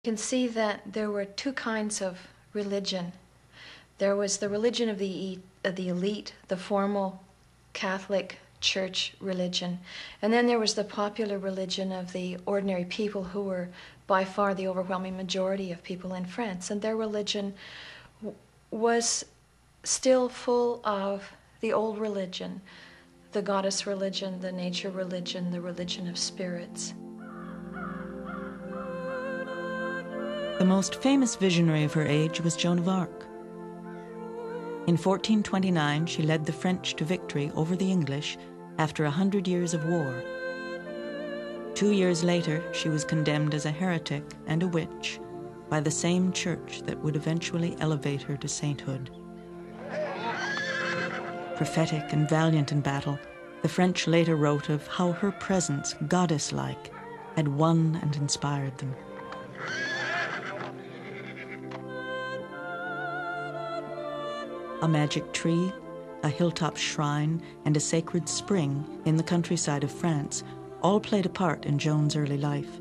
You can see that there were two kinds of religion. There was the religion of the elite, the formal Catholic Church religion, and then there was the popular religion of the ordinary people who were by far the overwhelming majority of people in France, and their religion was still full of the old religion, the goddess religion, the nature religion, the religion of spirits. The most famous visionary of her age was Joan of Arc. In 1429, she led the French to victory over the English after 100 years of war. 2 years later, she was condemned as a heretic and a witch by the same church that would eventually elevate her to sainthood. Prophetic and valiant in battle, the French later wrote of how her presence, goddess-like, had won and inspired them. A magic tree, a hilltop shrine, and a sacred spring in the countryside of France all played a part in Joan's early life.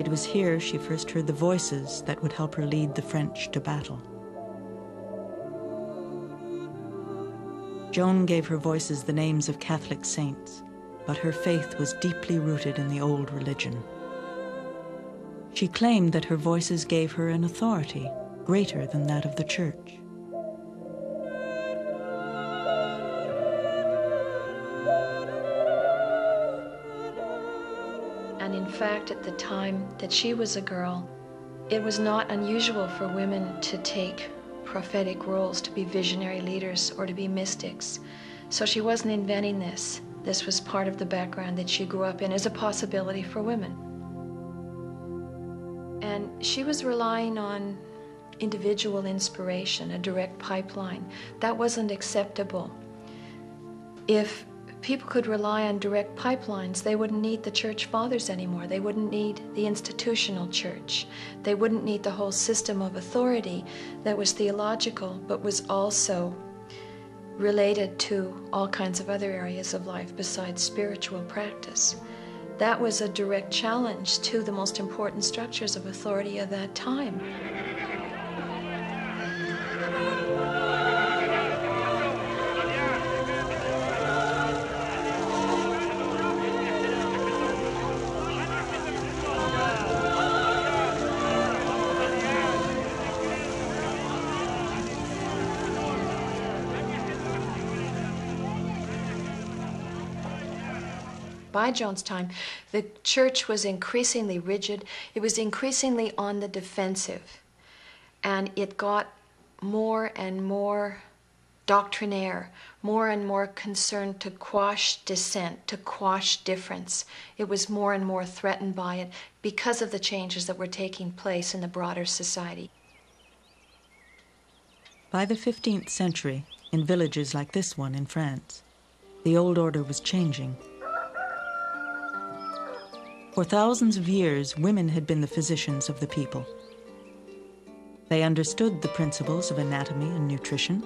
It was here she first heard the voices that would help her lead the French to battle. Joan gave her voices the names of Catholic saints, but her faith was deeply rooted in the old religion. She claimed that her voices gave her an authority greater than that of the church. And in fact, at the time that she was a girl, it was not unusual for women to take prophetic roles, to be visionary leaders or to be mystics. So she wasn't inventing this. This was part of the background that she grew up in as a possibility for women. And she was relying on individual inspiration, a direct pipeline. That wasn't acceptable. If people could rely on direct pipelines, they wouldn't need the church fathers anymore. They wouldn't need the institutional church. They wouldn't need the whole system of authority that was theological, but was also related to all kinds of other areas of life besides spiritual practice. That was a direct challenge to the most important structures of authority of that time. By Joan's time, the church was increasingly rigid. It was increasingly on the defensive. And it got more and more doctrinaire, more and more concerned to quash dissent, to quash difference. It was more and more threatened by it because of the changes that were taking place in the broader society. By the 15th century, in villages like this one in France, the old order was changing. For thousands of years, women had been the physicians of the people. They understood the principles of anatomy and nutrition.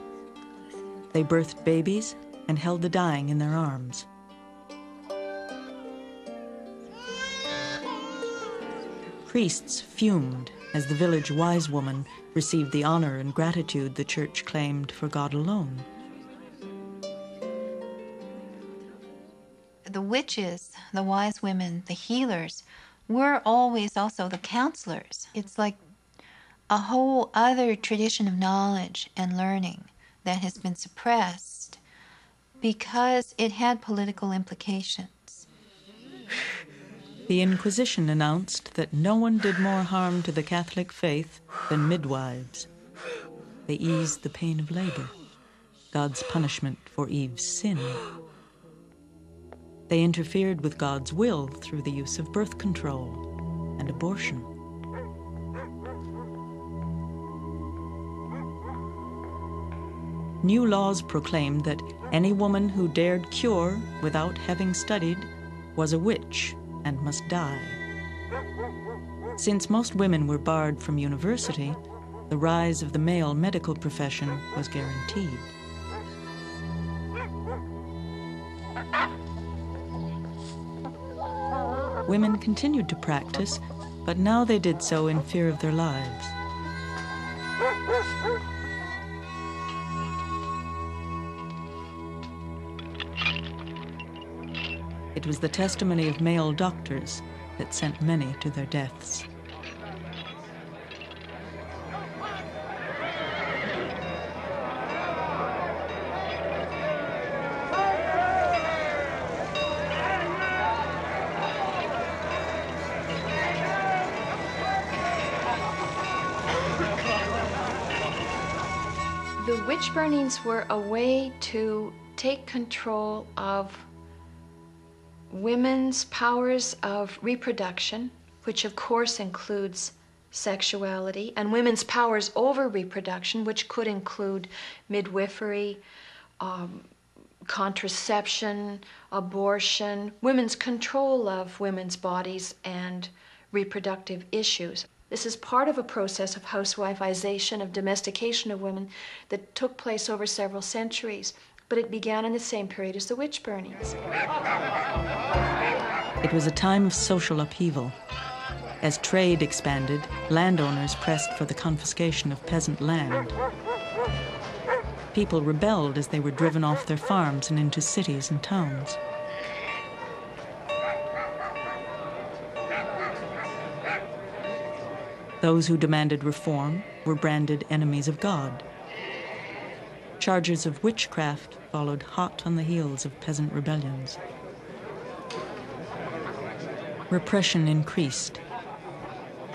They birthed babies and held the dying in their arms. Priests fumed as the village wise woman received the honor and gratitude the church claimed for God alone. The witches, the wise women, the healers, were always also the counselors. It's like a whole other tradition of knowledge and learning that has been suppressed because it had political implications. The Inquisition announced that no one did more harm to the Catholic faith than midwives. They eased the pain of labor, God's punishment for Eve's sin. They interfered with God's will through the use of birth control and abortion. New laws proclaimed that any woman who dared cure without having studied was a witch and must die. Since most women were barred from university, the rise of the male medical profession was guaranteed. Women continued to practice, but now they did so in fear of their lives. It was the testimony of male doctors that sent many to their deaths. The witch burnings were a way to take control of women's powers of reproduction, which of course includes sexuality, and women's powers over reproduction, which could include midwifery, contraception, abortion, women's control of women's bodies and reproductive issues. This is part of a process of housewifization, of domestication of women that took place over several centuries, but it began in the same period as the witch burnings. It was a time of social upheaval. As trade expanded, landowners pressed for the confiscation of peasant land. People rebelled as they were driven off their farms and into cities and towns. Those who demanded reform were branded enemies of God. Charges of witchcraft followed hot on the heels of peasant rebellions. Repression increased.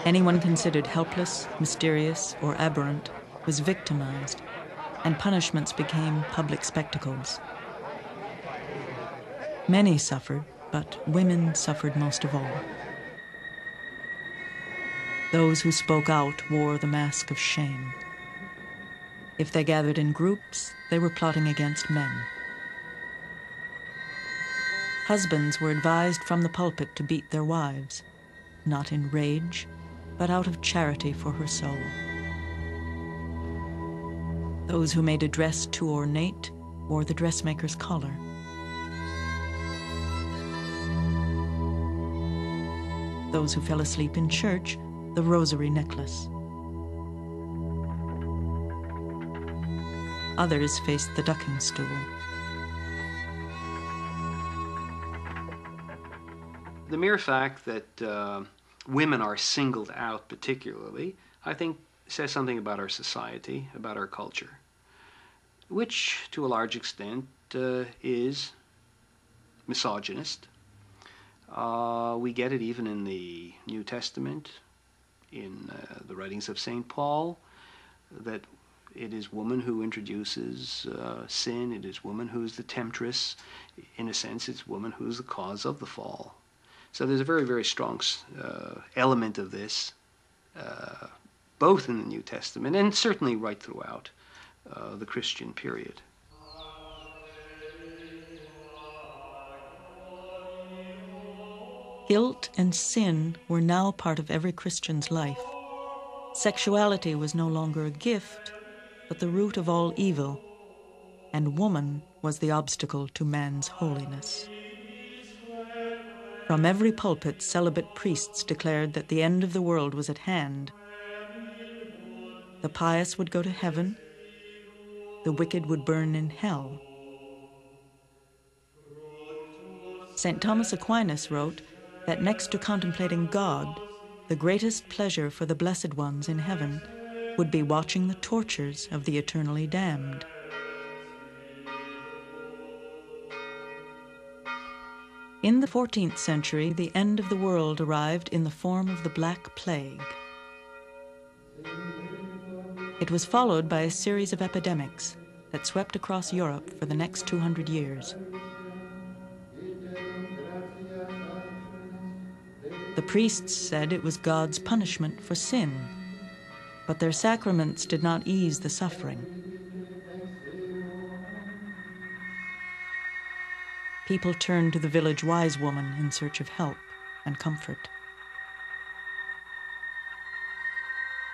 Anyone considered helpless, mysterious, or aberrant was victimized, and punishments became public spectacles. Many suffered, but women suffered most of all. Those who spoke out wore the mask of shame. If they gathered in groups, they were plotting against men. Husbands were advised from the pulpit to beat their wives, not in rage, but out of charity for her soul. Those who made a dress too ornate wore the dressmaker's collar. Those who fell asleep in church, the rosary necklace. Others faced the ducking stool. The mere fact that women are singled out particularly, I think, says something about our society, about our culture, which to a large extent is misogynist. We get it even in the New Testament, in the writings of St. Paul, that it is woman who introduces sin, it is woman who is the temptress. In a sense, it's woman who is the cause of the fall. So there's a very, very strong element of this, both in the New Testament and certainly right throughout the Christian period. Guilt and sin were now part of every Christian's life. Sexuality was no longer a gift, but the root of all evil, and woman was the obstacle to man's holiness. From every pulpit, celibate priests declared that the end of the world was at hand. The pious would go to heaven, the wicked would burn in hell. St. Thomas Aquinas wrote that next to contemplating God, the greatest pleasure for the blessed ones in heaven would be watching the tortures of the eternally damned. In the 14th century, the end of the world arrived in the form of the Black Plague. It was followed by a series of epidemics that swept across Europe for the next 200 years. The priests said it was God's punishment for sin, but their sacraments did not ease the suffering. People turned to the village wise woman in search of help and comfort.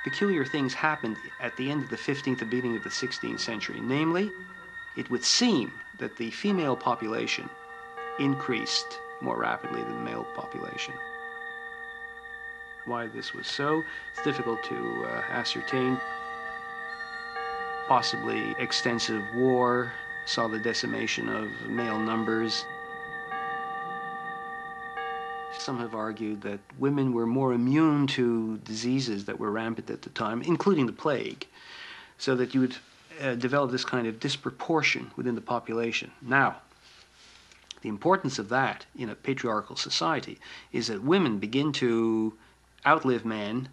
Peculiar things happened at the end of the 15th and beginning of the 16th century. Namely, it would seem that the female population increased more rapidly than the male population. Why this was so, it's difficult to ascertain. Possibly extensive war saw the decimation of male numbers. Some have argued that women were more immune to diseases that were rampant at the time, including the plague, so that you would develop this kind of disproportion within the population. Now, the importance of that in a patriarchal society is that women begin to outlive men